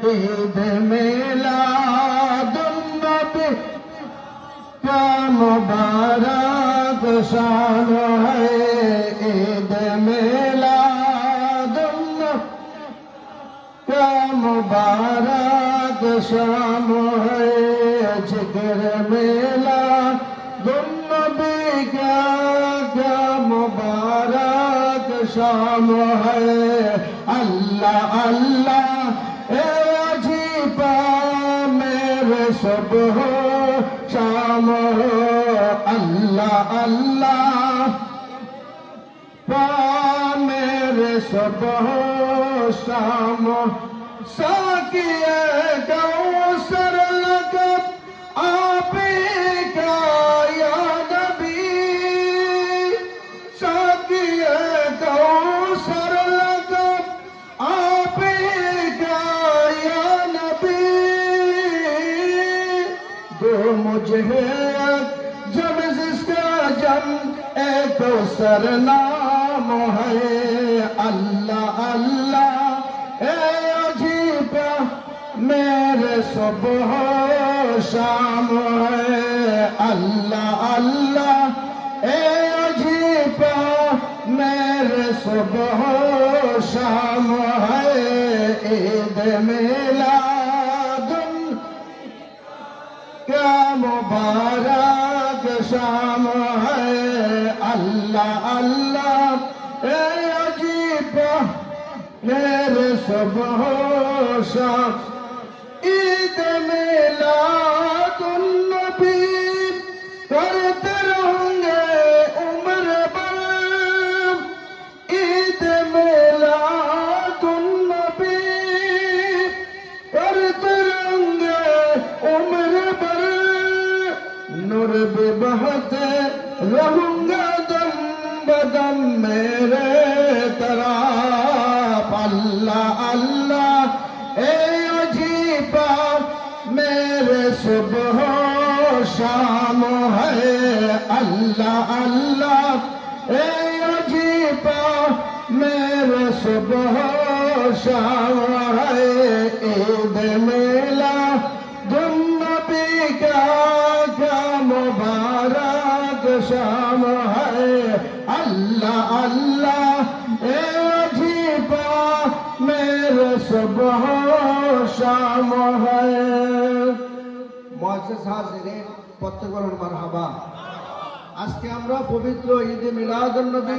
ईद मिलादुन्नबी क्या मुबारक शान है। ईद मिलादुन्नबी क्या मुबारक शाम है। जिक्र मिलादुन्नबी क्या क्या मुबारक शाम है। अल्लाह अल्लाह ए अजीबा मेरे सुबह शाम हो। अल्लाह अल्लाह पा मेरे सुबह शाम। साकिए कौसर लक़ब आप का या नबी। साकिए कौसर लक़ब आप का या नबी। दो मुझे जब जिसका जम एक कौसर नाम है। अल्लाह अल्लाह ए अजीबा मेरे सुबह शाम है। अल्लाह अल्लाह ए अजीबा मेरे सुबह शाम है। ईद मिलादुन क्या मुबारक शाम है। अल्लाह अल्लाह ए अजीबा मेरे सुबह शाम। ईद मिलादुन्नबी करते रहेंगे उम्र भर। ईद मिलादुन्नबी करते रहेंगे उम्र भर। नूर भी बहते रहूंगा दम बदम मेरे तरफ। अल्लाह अल्लाह ए अजीबा मेरे सुबह शाम है। अल्लाह अल्लाह ए अजीबा मेरे सुबह शाम है। ईद मिलादुन्नबी का क्या मुबारक शाम है। अल्लाह अल्लाह ए अजीबा मेरे सुबह शाम है। মুআজ্জাজ হাজিরিন প্রত্যেক বলেন মারহাবা। আজকে আমরা পবিত্র ঈদে মিলাদুন্নবী